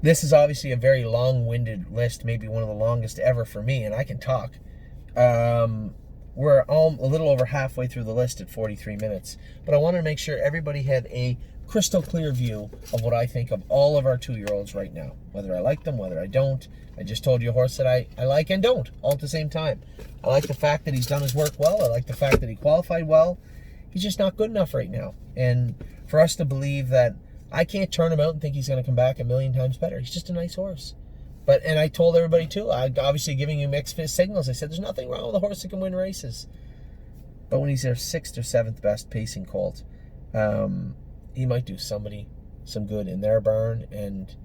This is obviously a very long-winded list, maybe one of the longest ever for me, and I can talk. Um, we're a little over halfway through the list at 43 minutes, but I wanted to make sure everybody had a crystal clear view of what I think of all of our 2-year-olds right now. Whether I like them, whether I don't. I just told you a horse that I like and don't, all at the same time. I like the fact that he's done his work well. I like the fact that he qualified well. He's just not good enough right now. And for us to believe that I can't turn him out and think he's going to come back a million times better. He's just a nice horse. And I told everybody too, I obviously giving you mixed signals. I said there's nothing wrong with a horse that can win races. But when he's their 6th or 7th best pacing colt, he might do somebody some good in their barn, and it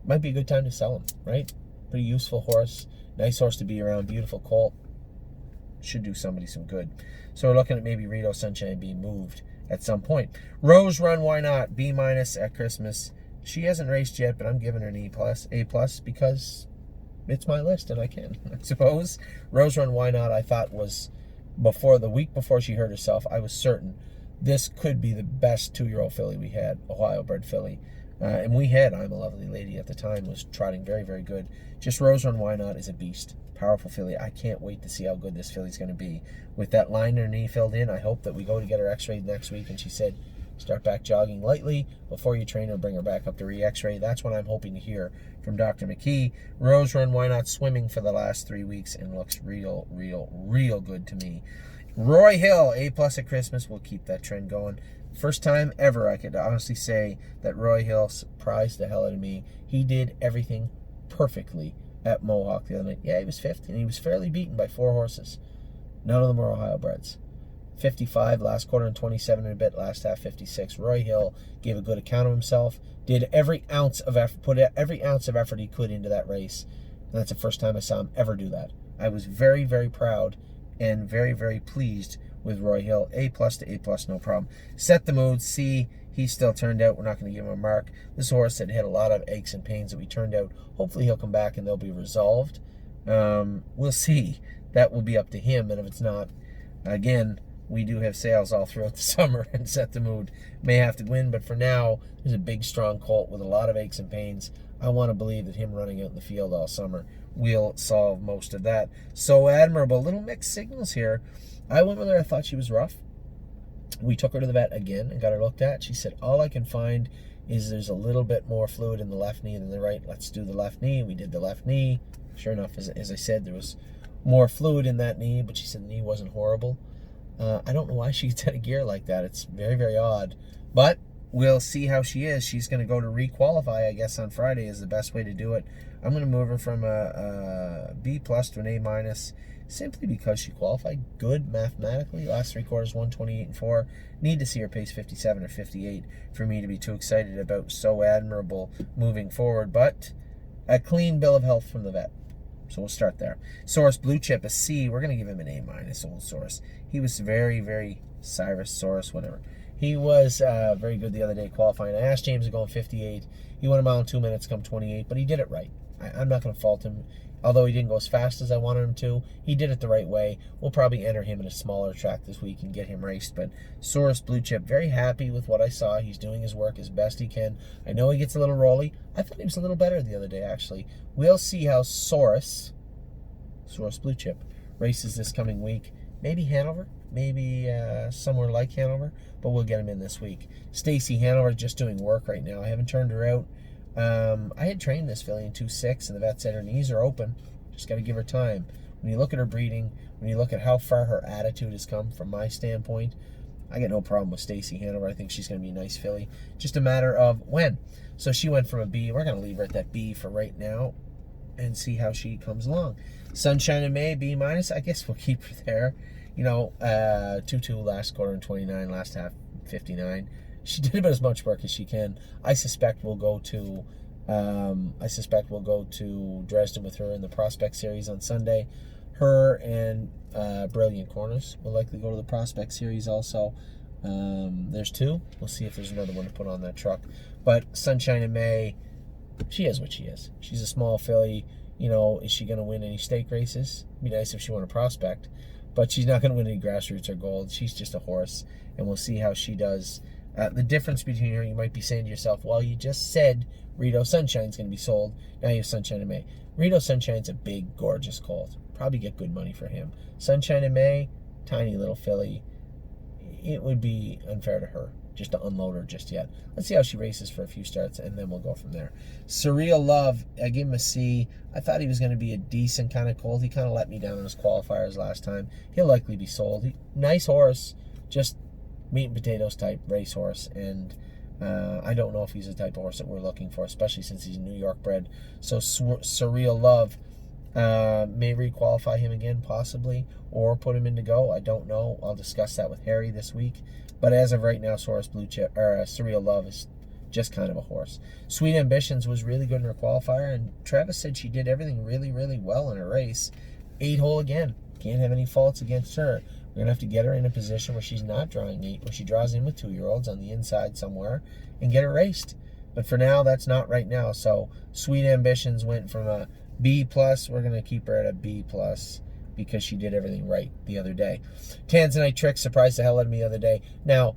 might be a good time to sell him, right? Pretty useful horse, nice horse to be around, beautiful colt. Should do somebody some good. So we're looking at maybe Rito Sunshine being moved at some point. Rose Run, why not? B- at Christmas. She hasn't raced yet, but I'm giving her an A+, because it's my list and I can, I suppose. Rose Run, why not? I thought was the week before she hurt herself, I was certain this could be the best 2-year-old filly we had, Ohio bred filly. And we had I'm a Lovely Lady at the time, was trotting very, very good. Just Rose Run, why not, is a beast. Powerful filly. I can't wait to see how good this filly's going to be. With that line in her knee filled in, I hope that we go to get her x-rayed next week. And she said, start back jogging lightly before you train her, bring her back up to re-x-ray. That's what I'm hoping to hear from Dr. McKee. Rose Run, why not, swimming for the last 3 weeks and looks real, real, real good to me. Roy Hill, A+ at Christmas. We'll keep that trend going. First time ever I could honestly say that Roy Hill surprised the hell out of me. He did everything perfectly at Mohawk the other night. Yeah, he was 5th, and he was fairly beaten by 4 horses. None of them were Ohio breds. 55 last quarter and 27 and a bit last half, 56. Roy Hill gave a good account of himself, did every ounce of effort, put every ounce of effort he could into that race. And that's the first time I saw him ever do that. I was very, very proud and very, very pleased with Roy Hill. A+ to A+, no problem. Set the Mood, C. He still turned out. We're not going to give him a mark. This horse had a lot of aches and pains that we turned out. Hopefully he'll come back and they'll be resolved. We'll see. That will be up to him. And if it's not, again, we do have sales all throughout the summer, and Set the Mood may have to win. But for now, there's a big, strong colt with a lot of aches and pains. I want to believe that him running out in the field all summer will solve most of that. So Admirable. Little mixed signals here. I went with her. I thought she was rough. We took her to the vet again and got her looked at. She said, all I can find is there's a little bit more fluid in the left knee than the right. Let's do the left knee. We did the left knee. Sure enough, as I said, there was more fluid in that knee, but she said the knee wasn't horrible. I don't know why she gets out of gear like that. It's very, very odd. But we'll see how she is. She's going to go to re-qualify, I guess, on Friday is the best way to do it. I'm going to move her from a B+ to an A-, simply because she qualified good mathematically. Last 3 quarters, 128 and 4. Need to see her pace 57 or 58 for me to be too excited about So Admirable moving forward. But a clean bill of health from the vet. So we'll start there. Source Blue Chip, a C. We're going to give him an A-, old Source. He was very, very Cyrus, Source, whatever. He was very good the other day qualifying. I asked James to go in 58. He went a mile in 2 minutes, come 28, but he did it right. I'm not going to fault him. Although he didn't go as fast as I wanted him to, he did it the right way. We'll probably enter him in a smaller track this week and get him raced. But Source Blue Chip, very happy with what I saw. He's doing his work as best he can. I know he gets a little rolly. I thought he was a little better the other day, actually. We'll see how Source Blue Chip races this coming week. Maybe Hanover, maybe somewhere like Hanover, but we'll get him in this week. Stacy Hanover just doing work right now. I haven't turned her out. I had trained this filly in 2.6, and the vet said her knees are open. Just got to give her time. When you look at her breeding, when you look at how far her attitude has come from my standpoint, I get no problem with Stacy Hanover. I think she's going to be a nice filly. Just a matter of when. So she went from a B. We're going to leave her at that B for right now and see how she comes along. Sunshine in May, B-. I guess we'll keep her there. 2-2 last quarter and 29, last half 59. She did about as much work as she can. I suspect we'll go to Dresden with her in the Prospect Series on Sunday. Her and Brilliant Corners will likely go to the Prospect Series also. There's 2. We'll see if there's another one to put on that truck. But Sunshine in May, she is what she is. She's a small filly. Is she going to win any stake races? It'd be nice if she won a Prospect. But she's not going to win any grassroots or gold. She's just a horse. And we'll see how she does The difference between her, you might be saying to yourself, well, you just said Rito Sunshine's going to be sold. Now you have Sunshine in May. Rito Sunshine's a big, gorgeous colt. Probably get good money for him. Sunshine in May, tiny little filly. It would be unfair to her just to unload her just yet. Let's see how she races for a few starts, and then we'll go from there. Surreal Love, I gave him a C. I thought he was going to be a decent kind of colt. He kind of let me down in his qualifiers last time. He'll likely be sold. Nice horse, just meat and potatoes type racehorse, and I don't know if he's the type of horse that we're looking for, especially since he's New York bred. So Surreal Love may requalify him again, possibly, or put him in to go. I don't know. I'll discuss that with Harry this week. But as of right now, Surreal Love is just kind of a horse. Sweet Ambitions was really good in her qualifier, and Travis said she did everything really, really well in her race. 8-hole again. Can't have any faults against her. We're going to have to get her in a position where she's not drawing 8, where she draws in with 2-year-olds on the inside somewhere, and get her raced. But for now, that's not right now. So Sweet Ambitions went from a B+. We're going to keep her at a B+. Because she did everything right the other day. Tanzanite Tricks surprised the hell out of me the other day. Now,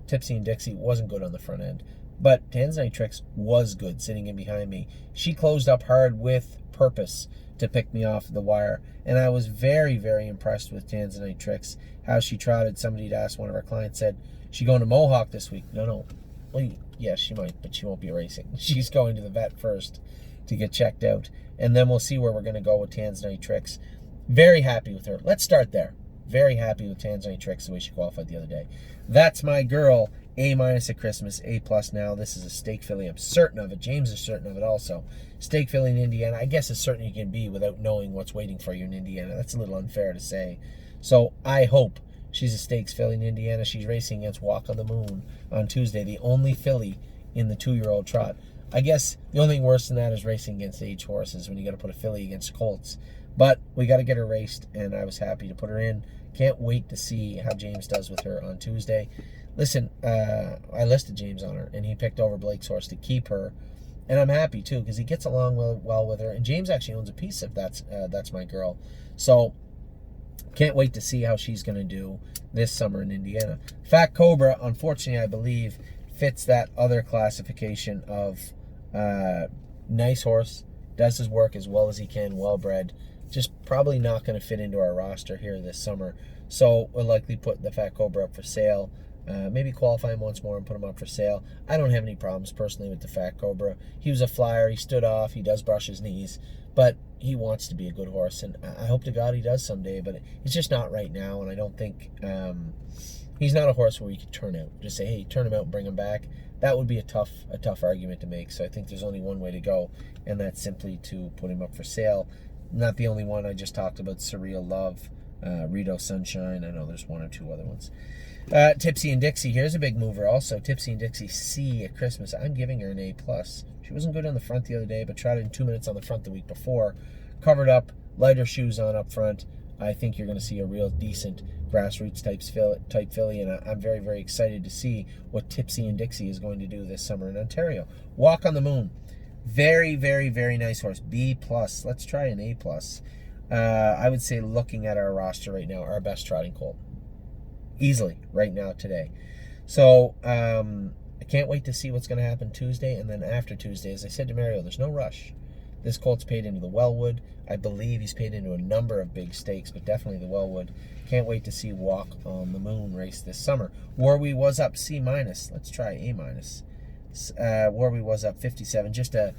Tipsy and Dixie wasn't good on the front end, but Tanzanite Tricks was good sitting in behind me. She closed up hard with purpose to pick me off the wire, and I was very, very impressed with Tanzanite Tricks, how she trotted. Somebody had asked, one of our clients said, she going to Mohawk this week? No. Well, yeah, she might, but she won't be racing. She's going to the vet first to get checked out, and then we'll see where we're going to go with Tanzanite Tricks. Very happy with her. Let's start there. Very happy with Tanzanite Tricks, the way she qualified the other day. That's my girl. A- at Christmas, A+ now. This is a stake filly. I'm certain of it. James is certain of it also. Stake filly in Indiana. I guess as certain you can be without knowing what's waiting for you in Indiana. That's a little unfair to say. So I hope she's a stakes filly in Indiana. She's racing against Walk on the Moon on Tuesday, the only filly in the 2-year-old trot. I guess the only thing worse than that is racing against age horses when you got to put a filly against colts. But we got to get her raced, and I was happy to put her in. Can't wait to see how James does with her on Tuesday. Listen, I listed James on her, and he picked over Blake's horse to keep her. And I'm happy, too, because he gets along well with her. And James actually owns a piece of That's My Girl. So can't wait to see how she's going to do this summer in Indiana. Fat Cobra, unfortunately, I believe, fits that other classification of nice horse, does his work as well as he can, well-bred, just probably not going to fit into our roster here this summer. So we'll likely put the Fat Cobra up for sale, maybe qualify him once more and put him up for sale. I don't have any problems personally with the Fat Cobra. He was a flyer, he stood off, he does brush his knees, but he wants to be a good horse, and I hope to God he does someday, but it's just not right now, and I don't think he's not a horse where we could turn out. Just say, hey, turn him out and bring him back. That would be a tough argument to make. So I think there's only one way to go, and that's simply to put him up for sale. Not the only one. I just talked about Surreal Love, Rito Sunshine. I know there's one or two other ones. Tipsy and Dixie. Here's a big mover also. Tipsy and Dixie C at Christmas. I'm giving her an A+. She wasn't good on the front the other day, but trotted in 2 minutes on the front the week before. Covered up, lighter shoes on up front. I think you're going to see a real decent grassroots type filly, and I'm very, very excited to see what Tipsy and Dixie is going to do this summer in Ontario. Walk on the Moon. Very, very, very nice horse. B+. Let's try an A+. I would say, looking at our roster right now, our best trotting colt. Easily, right now, today. So, I can't wait to see what's going to happen Tuesday, and then after Tuesday, as I said to Mario, there's no rush. This colt's paid into the Wellwood. I believe he's paid into a number of big stakes, but definitely the Wellwood. Can't wait to see Walk on the Moon race this summer. Warby was up C-. Let's try A-. Warby was up 57. Just the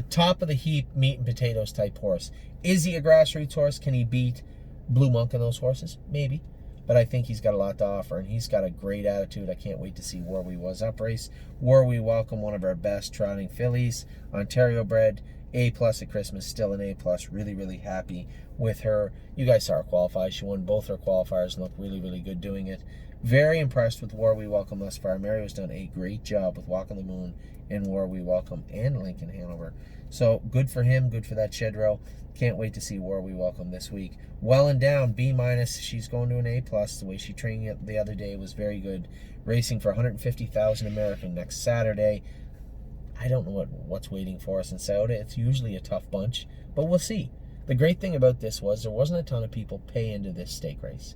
top of the heap meat and potatoes type horse. Is he a grassroots horse? Can he beat Blue Monk and those horses? Maybe. But I think he's got a lot to offer, and he's got a great attitude. I can't wait to see Warby was up race. Warby Welcome, one of our best trotting fillies. Ontario bred. A+ at Christmas, still an A+. Really, really happy with her. You guys saw her qualify. She won both her qualifiers and looked really, really good doing it. Very impressed with Warby Welcome thus far. Mario's done a great job with Walk on the Moon and Warby Welcome and Lincoln Hanover. So good for him, good for that Shedrow. Can't wait to see Warby Welcome this week. Well and down, B-. She's going to an A+. The way she trained it the other day was very good. Racing for $150,000 American next Saturday. I don't know what's waiting for us in Saudi. It's usually a tough bunch, but we'll see. The great thing about this was there wasn't a ton of people pay into this stake race.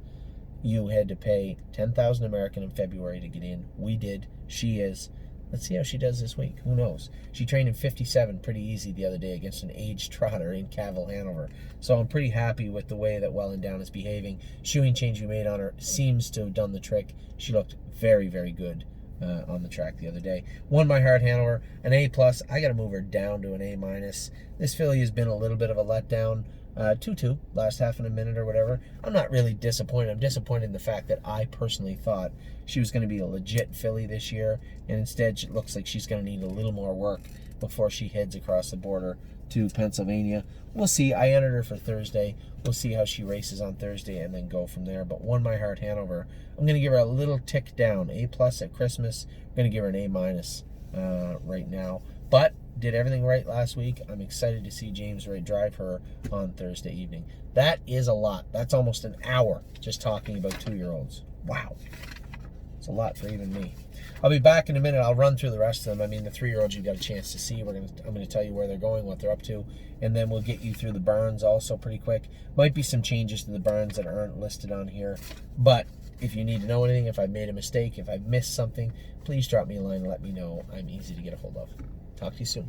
you had to pay 10,000 American in February to get in. We did. She is. Let's see how she does this week. Who knows? She trained in 57 pretty easy the other day against an aged trotter in Cavill, Hanover. So I'm pretty happy with the way that Wellendown is behaving. Shoeing change we made on her seems to have done the trick. She looked very, very good on the track the other day. Won my heart, Hanover. An A+. I got to move her down to an A-. This filly has been a little bit of a letdown. 2-2, last half in a minute or whatever. I'm not really disappointed. I'm disappointed in the fact that I personally thought she was going to be a legit filly this year, and instead it looks like she's going to need a little more work before she heads across the border to Pennsylvania. We'll see. I entered her for Thursday. We'll see how she races on Thursday and then go from there. But Won My Heart, Hanover. I'm going to give her a little tick down. A+ at Christmas. I'm going to give her an A- right now. But did everything right last week. I'm excited to see James Ray drive her on Thursday evening. That is a lot. That's almost an hour just talking about 2-year-olds. Wow. It's a lot for even me. I'll be back in a minute. I'll run through the rest of them. I mean, the 3-year-olds you've got a chance to see. I'm going to tell you where they're going, what they're up to, and then we'll get you through the barns also pretty quick. Might be some changes to the barns that aren't listed on here, but if you need to know anything, if I've made a mistake, if I've missed something, please drop me a line and let me know. I'm easy to get a hold of. Talk to you soon.